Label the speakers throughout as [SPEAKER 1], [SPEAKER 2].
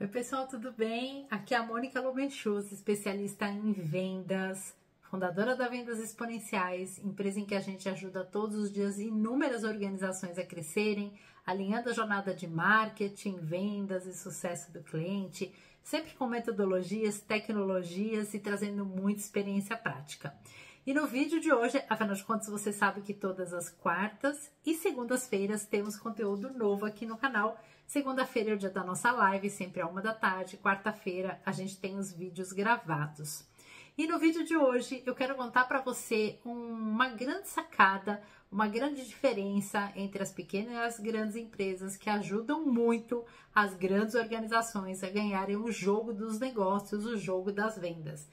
[SPEAKER 1] Oi pessoal, tudo bem? Aqui é a Mônica Lobenchus, especialista em vendas, fundadora da Vendas Exponenciais, empresa em que a gente ajuda todos os dias inúmeras organizações a crescerem, alinhando a jornada de marketing, vendas e sucesso do cliente, sempre com metodologias, tecnologias e trazendo muita experiência prática. E no vídeo de hoje, afinal de contas, você sabe que todas as quartas e segundas-feiras temos conteúdo novo aqui no canal. Segunda-feira é o dia da nossa live, sempre à 13h. Quarta-feira a gente tem os vídeos gravados. E no vídeo de hoje eu quero contar para você uma grande sacada, uma grande diferença entre as pequenas e as grandes empresas que ajudam muito as grandes organizações a ganharem o jogo dos negócios, o jogo das vendas.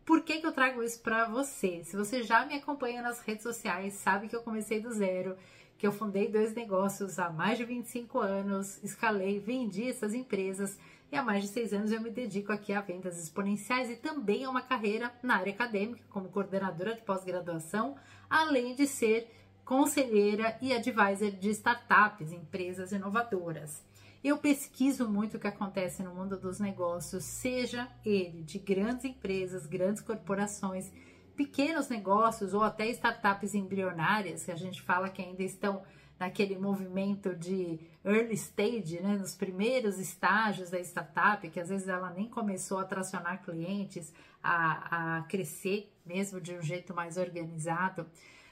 [SPEAKER 1] Por que eu trago isso para você? Se você já me acompanha nas redes sociais, sabe que eu comecei do zero, que eu fundei 2 negócios há mais de 25 anos, escalei, vendi essas empresas e há mais de 6 anos eu me dedico aqui a vendas exponenciais e também a uma carreira na área acadêmica como coordenadora de pós-graduação, além de ser conselheira e advisor de startups, empresas inovadoras. Eu pesquiso muito o que acontece no mundo dos negócios, seja ele de grandes empresas, grandes corporações, pequenos negócios ou até startups embrionárias, que a gente fala que ainda estão naquele movimento de early stage, né, nos primeiros estágios da startup, que às vezes ela nem começou a tracionar clientes, a crescer mesmo de um jeito mais organizado.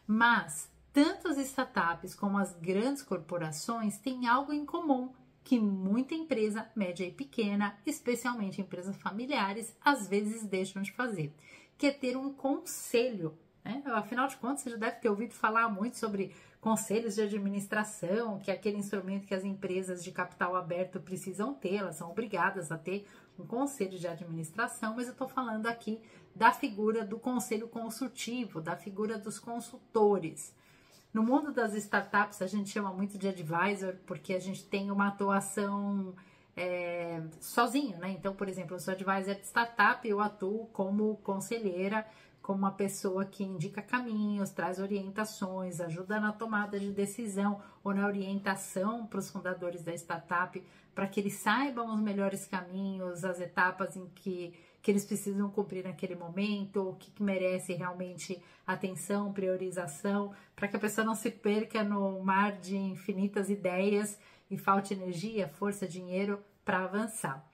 [SPEAKER 1] Mas tanto as startups como as grandes corporações têm algo em comum, que muita empresa média e pequena, especialmente empresas familiares, às vezes deixam de fazer, que é ter um conselho, né? Afinal de contas, você já deve ter ouvido falar muito sobre conselhos de administração, que é aquele instrumento que as empresas de capital aberto precisam ter, elas são obrigadas a ter um conselho de administração, mas eu estou falando aqui da figura do conselho consultivo, da figura dos consultores. No mundo das startups, a gente chama muito de advisor, porque a gente tem uma atuação sozinho, né? Então, por exemplo, eu sou advisor de startup, eu atuo como conselheira, como uma pessoa que indica caminhos, traz orientações, ajuda na tomada de decisão ou na orientação para os fundadores da startup, para que eles saibam os melhores caminhos, as etapas em que eles precisam cumprir naquele momento, o que merece realmente atenção, priorização, para que a pessoa não se perca no mar de infinitas ideias e falte energia, força, dinheiro para avançar.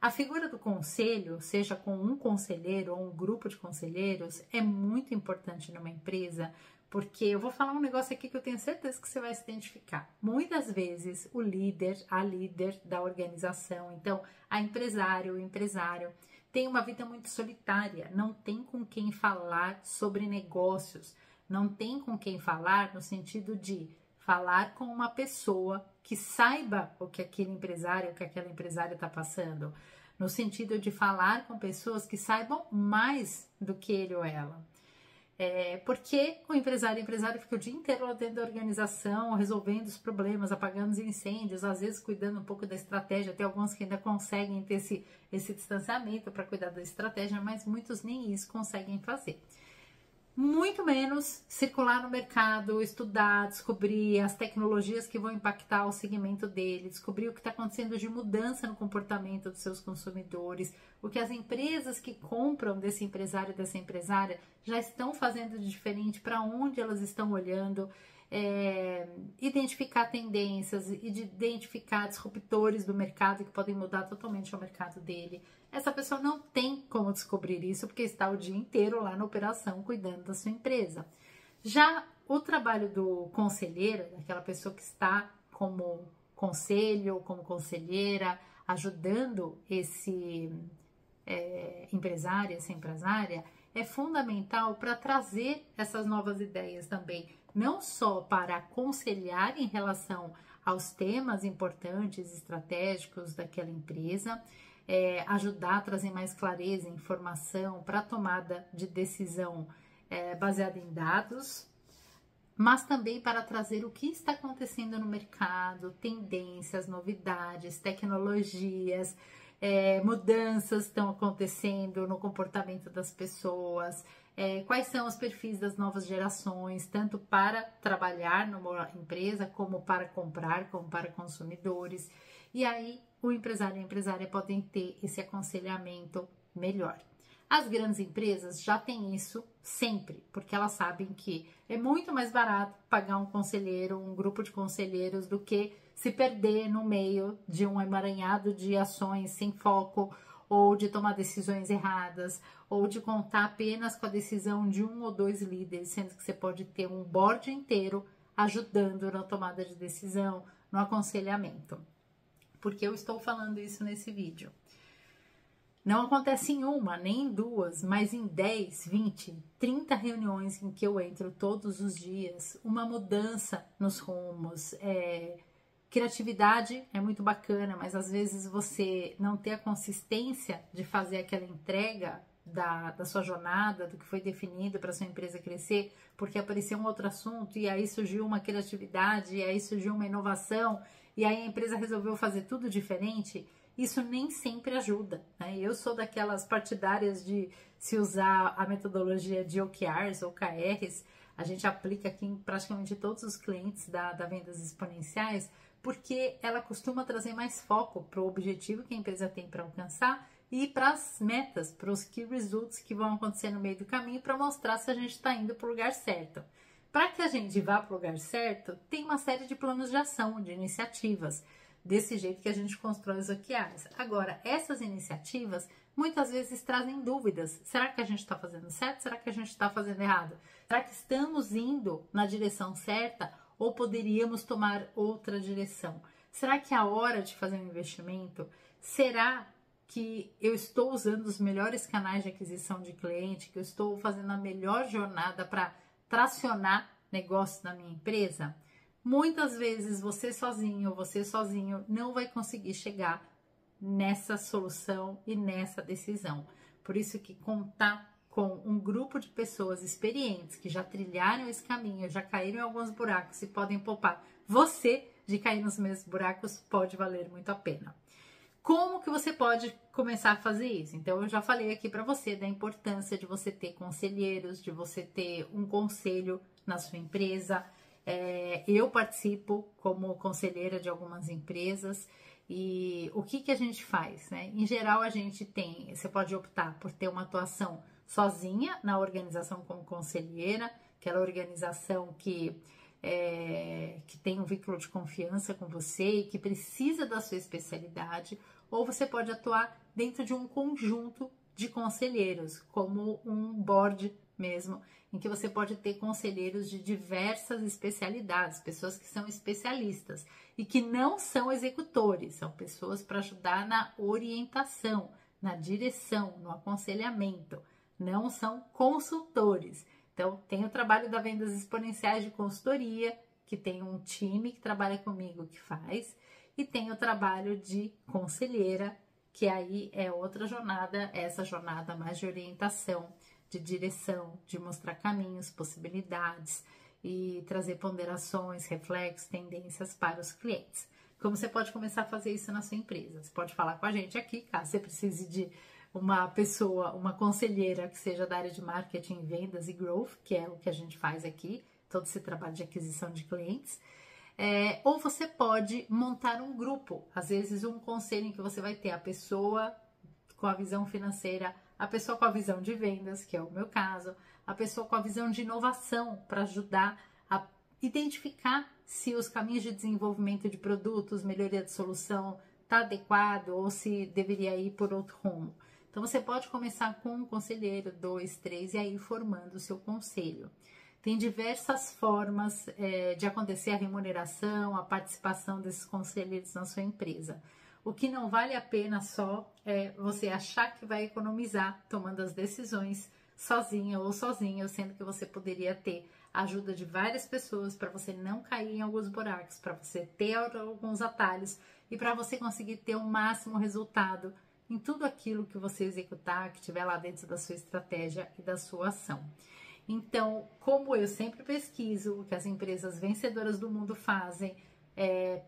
[SPEAKER 1] A figura do conselho, seja com um conselheiro ou um grupo de conselheiros, é muito importante numa empresa, porque eu vou falar um negócio aqui que eu tenho certeza que você vai se identificar. Muitas vezes o líder, a líder da organização, então a empresário, o empresário, tem uma vida muito solitária, não tem com quem falar sobre negócios, não tem com quem falar no sentido de falar com uma pessoa que saiba o que aquele empresário, o que aquela empresária está passando, no sentido de falar com pessoas que saibam mais do que ele ou ela. Porque o empresário fica o dia inteiro lá dentro da organização, resolvendo os problemas, apagando os incêndios, às vezes cuidando um pouco da estratégia. Tem alguns que ainda conseguem ter esse distanciamento para cuidar da estratégia, mas muitos nem isso conseguem fazer. Muito menos circular no mercado, estudar, descobrir as tecnologias que vão impactar o segmento dele, descobrir o que está acontecendo de mudança no comportamento dos seus consumidores, o que as empresas que compram desse empresário e dessa empresária já estão fazendo de diferente, para onde elas estão olhando, identificar tendências e de identificar disruptores do mercado que podem mudar totalmente o mercado dele. Essa pessoa não tem como descobrir isso porque está o dia inteiro lá na operação cuidando da sua empresa. Já o trabalho do conselheiro, daquela pessoa que está como conselho, como conselheira, ajudando esse empresário, essa empresária, é fundamental para trazer essas novas ideias também, não só para aconselhar em relação aos temas importantes, estratégicos daquela empresa, ajudar a trazer mais clareza, informação para a tomada de decisão baseada em dados, mas também para trazer o que está acontecendo no mercado, tendências, novidades, tecnologias, mudanças estão acontecendo no comportamento das pessoas, quais são os perfis das novas gerações, tanto para trabalhar numa empresa, como para comprar, como para consumidores. E aí o empresário e a empresária podem ter esse aconselhamento melhor. As grandes empresas já têm isso sempre, porque elas sabem que é muito mais barato pagar um conselheiro, um grupo de conselheiros, do que se perder no meio de um emaranhado de ações sem foco, ou de tomar decisões erradas, ou de contar apenas com a decisão de 1 ou 2 líderes, sendo que você pode ter um board inteiro ajudando na tomada de decisão, no aconselhamento. Porque eu estou falando isso nesse vídeo. Não acontece em uma, nem em duas, mas em 10, 20, 30 reuniões em que eu entro todos os dias, uma mudança nos rumos. Criatividade é muito bacana, mas às vezes você não ter a consistência de fazer aquela entrega da sua jornada, do que foi definido para sua empresa crescer, porque apareceu um outro assunto e aí surgiu uma criatividade, e aí surgiu uma inovação, e aí a empresa resolveu fazer tudo diferente. Isso nem sempre ajuda, né? Eu sou daquelas partidárias de se usar a metodologia de OKRs, OKRs, a gente aplica aqui em praticamente todos os clientes da Vendas Exponenciais, porque ela costuma trazer mais foco para o objetivo que a empresa tem para alcançar e para as metas, para os key results que vão acontecer no meio do caminho, para mostrar se a gente está indo para o lugar certo. Para que a gente vá para o lugar certo, tem uma série de planos de ação, de iniciativas, desse jeito que a gente constrói os OKRs. Agora, essas iniciativas muitas vezes trazem dúvidas. Será que a gente está fazendo certo? Será que a gente está fazendo errado? Será que estamos indo na direção certa ou poderíamos tomar outra direção? Será que é a hora de fazer um investimento? Será que eu estou usando os melhores canais de aquisição de cliente? Que eu estou fazendo a melhor jornada para tracionar negócios na minha empresa? Muitas vezes você sozinho não vai conseguir chegar nessa solução e nessa decisão. Por isso que contar com um grupo de pessoas experientes que já trilharam esse caminho, já caíram em alguns buracos e podem poupar você de cair nos mesmos buracos, pode valer muito a pena. Como que você pode começar a fazer isso? Então, eu já falei aqui para você da importância de você ter conselheiros, de você ter um conselho na sua empresa. Eu participo como conselheira de algumas empresas e o que a gente faz, né? Em geral, você pode optar por ter uma atuação sozinha na organização como conselheira, aquela organização que tem um vínculo de confiança com você e que precisa da sua especialidade, ou você pode atuar dentro de um conjunto de conselheiros, como um board mesmo, em que você pode ter conselheiros de diversas especialidades, pessoas que são especialistas e que não são executores, são pessoas para ajudar na orientação, na direção, no aconselhamento, não são consultores. Então, tem o trabalho da Vendas Exponenciais de consultoria, que tem um time que trabalha comigo que faz, e tem o trabalho de conselheira, que aí é outra jornada, essa jornada mais de orientação, de direção, de mostrar caminhos, possibilidades e trazer ponderações, reflexos, tendências para os clientes. Como você pode começar a fazer isso na sua empresa? Você pode falar com a gente aqui, caso você precise de uma pessoa, uma conselheira que seja da área de marketing, vendas e growth, que é o que a gente faz aqui, todo esse trabalho de aquisição de clientes. Ou você pode montar um grupo, às vezes um conselho em que você vai ter a pessoa com a visão financeira, a pessoa com a visão de vendas, que é o meu caso, a pessoa com a visão de inovação, para ajudar a identificar se os caminhos de desenvolvimento de produtos, melhoria de solução, está adequado ou se deveria ir por outro rumo. Então, você pode começar com um conselheiro, 2, 3, e aí formando o seu conselho. Tem diversas formas de acontecer a remuneração, a participação desses conselheiros na sua empresa. O que não vale a pena só é você achar que vai economizar tomando as decisões sozinha ou sozinho, sendo que você poderia ter a ajuda de várias pessoas para você não cair em alguns buracos, para você ter alguns atalhos e para você conseguir ter o máximo resultado em tudo aquilo que você executar, que tiver lá dentro da sua estratégia e da sua ação. Então, como eu sempre pesquiso o que as empresas vencedoras do mundo fazem,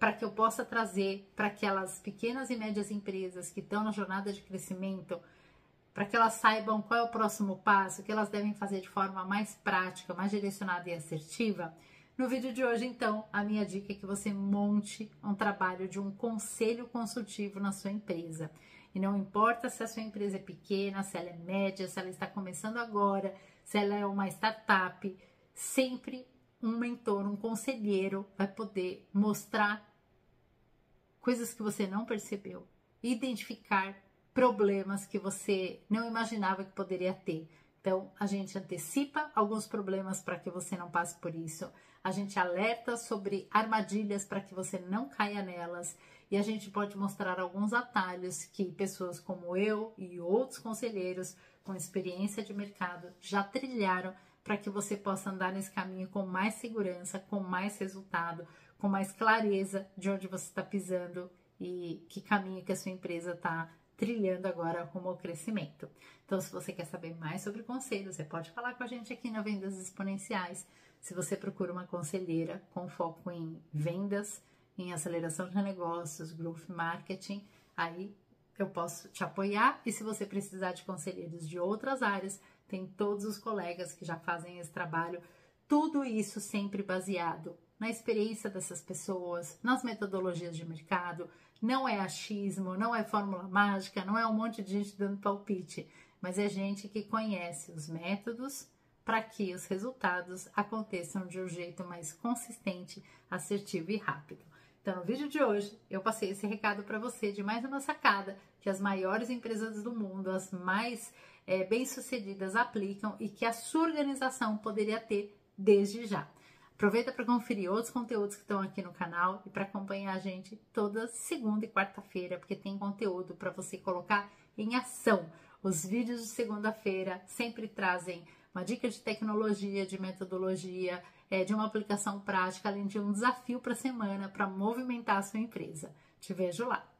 [SPEAKER 1] para que eu possa trazer para aquelas pequenas e médias empresas que estão na jornada de crescimento, para que elas saibam qual é o próximo passo, o que elas devem fazer de forma mais prática, mais direcionada e assertiva, No vídeo de hoje, então, a minha dica é que você monte um trabalho de um conselho consultivo na sua empresa. E não importa se a sua empresa é pequena, se ela é média, se ela está começando agora, se ela é uma startup, sempre um mentor, um conselheiro vai poder mostrar coisas que você não percebeu, identificar problemas que você não imaginava que poderia ter. Então, a gente antecipa alguns problemas para que você não passe por isso. A gente alerta sobre armadilhas para que você não caia nelas. E a gente pode mostrar alguns atalhos que pessoas como eu e outros conselheiros com experiência de mercado já trilharam para que você possa andar nesse caminho com mais segurança, com mais resultado, com mais clareza de onde você está pisando e que caminho que a sua empresa está trilhando agora rumo ao crescimento. Então, se você quer saber mais sobre conselhos, você pode falar com a gente aqui na Vendas Exponenciais. Se você procura uma conselheira com foco em vendas, em aceleração de negócios, growth marketing, aí eu posso te apoiar. E se você precisar de conselheiros de outras áreas, tem todos os colegas que já fazem esse trabalho. Tudo isso sempre baseado na experiência dessas pessoas, nas metodologias de mercado. Não é achismo, não é fórmula mágica, não é um monte de gente dando palpite, mas é gente que conhece os métodos para que os resultados aconteçam de um jeito mais consistente, assertivo e rápido. Então, no vídeo de hoje, eu passei esse recado para você de mais uma sacada que as maiores empresas do mundo, as mais bem-sucedidas aplicam e que a sua organização poderia ter desde já. Aproveita para conferir outros conteúdos que estão aqui no canal e para acompanhar a gente toda segunda e quarta-feira, porque tem conteúdo para você colocar em ação. Os vídeos de segunda-feira sempre trazem uma dica de tecnologia, de metodologia, de uma aplicação prática, além de um desafio para a semana para movimentar a sua empresa. Te vejo lá!